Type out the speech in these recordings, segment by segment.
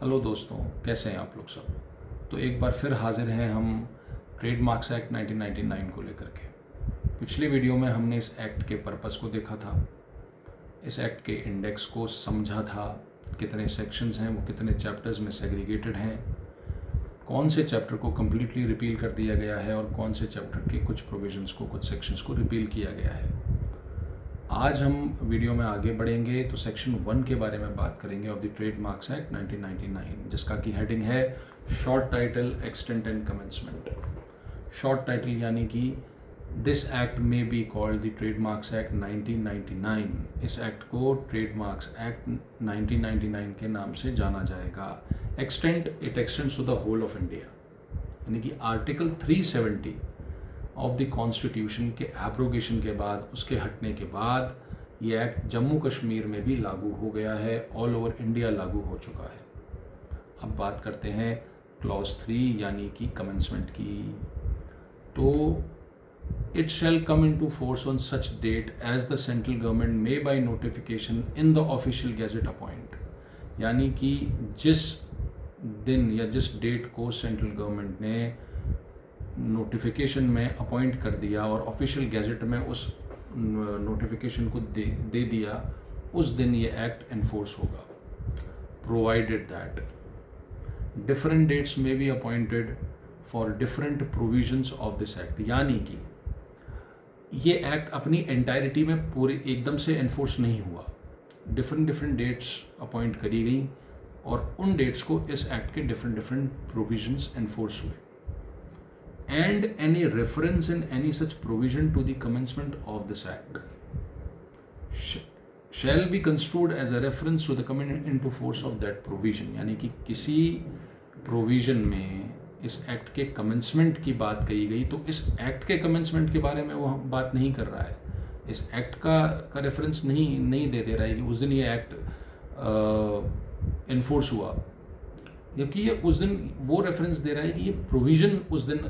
Hello दोस्तों, कैसे हैं आप लोग सब। तो एक बार फिर हाजिर हैं हम ट्रेडमार्क्स एक्ट 1999 को लेकर के। पिछली वीडियो में हमने इस एक्ट के पर्पस को देखा था, इस एक्ट के इंडेक्स को समझा था, कितने सेक्शंस हैं, वो कितने चैप्टर्स में सेग्रीगेटेड हैं, कौन से चैप्टर को कम्प्लीटली रिपील कर दिया गया है और कौन से चैप्टर के कुछ प्रोविजंस को, कुछ सेक्शंस को रिपील किया गया है। आज हम वीडियो में आगे बढ़ेंगे तो सेक्शन 1 के बारे में बात करेंगे ऑफ द ट्रेडमार्क्स एक्ट 1999, जिसका की हेडिंग है short title, extent and commencement. Short title यानी कि दिस एक्ट में be called the trademarks act 1999। इस एक्ट को ट्रेडमार्क्स एक्ट 1999 के नाम से जाना जाएगा। Extent, it extends to the whole of India, यानी कि आर्टिकल 370 ऑफ द कॉन्स्टिट्यूशन के एब्रोगेशन के बाद, उसके हटने के बाद ये एक्ट जम्मू कश्मीर में भी लागू हो गया है, ऑल ओवर इंडिया लागू हो चुका है। अब बात करते हैं क्लॉज 3 यानी कि कमेंसमेंट की। तो it shall come into force on such date as the central government may by notification in the official gazette appoint, यानी कि जिस दिन या जिस डेट को सेंट्रल गवर्नमेंट ने नोटिफिकेशन में अपॉइंट कर दिया और ऑफिशियल गैजेट में उस नोटिफिकेशन को दे दिया, उस दिन ये एक्ट एनफोर्स होगा। प्रोवाइडेड दैट डिफरेंट डेट्स में be appointed for different provisions of this act, यानी कि ये एक्ट अपनी एंटायरिटी में पूरे एकदम से एनफोर्स नहीं हुआ। डिफरेंट डेट्स अपॉइंट करी गई और उन डेट्स को इस एक्ट के डिफरेंट प्रोविजंस एनफोर्स हुए। And any reference in any such provision to the commencement of this act shall be construed as a reference to the coming into force of that provision, यानी कि किसी provision में इस act के commencement की बात कही गई तो इस एक्ट के कमेंसमेंट के बारे में वो बात नहीं कर रहा है, इस एक्ट का रेफरेंस नहीं दे रहा है कि उस दिन ये एक्ट इन्फोर्स हुआ, जबकि ये उस दिन वो रेफरेंस दे रहा है कि ये प्रोविजन उस दिन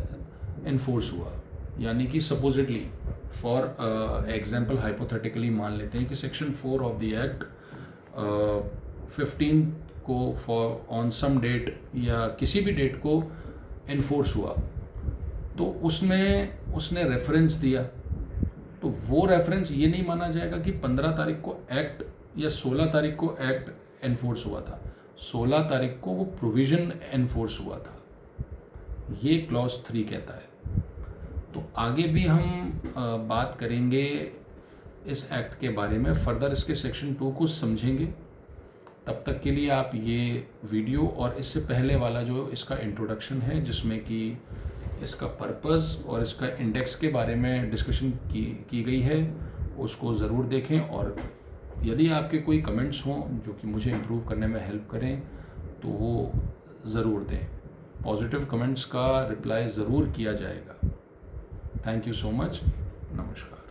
एनफोर्स हुआ। यानी कि सपोजिटली फॉर एग्जांपल, हाइपोथेटिकली मान लेते हैं कि सेक्शन 4 ऑफ द एक्ट 15 को फॉर ऑन सम डेट या किसी भी डेट को एनफोर्स हुआ, तो उसने रेफरेंस दिया, तो वो रेफरेंस ये नहीं माना जाएगा कि 15 तारीख को एक्ट या 16 तारीख को एक्ट एनफोर्स हुआ था, 16 तारीख को वो प्रोविजन एनफोर्स हुआ था, ये क्लॉज 3 कहता है। तो आगे भी हम बात करेंगे इस एक्ट के बारे में, फर्दर इसके सेक्शन 2 को समझेंगे। तब तक के लिए आप ये वीडियो और इससे पहले वाला जो इसका इंट्रोडक्शन है, जिसमें कि इसका पर्पस और इसका इंडेक्स के बारे में डिस्कशन की गई है, उसको ज़रूर देखें। और यदि आपके कोई कमेंट्स हों जो कि मुझे इम्प्रूव करने में हेल्प करें तो वो ज़रूर दें। पॉजिटिव कमेंट्स का रिप्लाई ज़रूर किया जाएगा। Thank you so much. नमस्कार।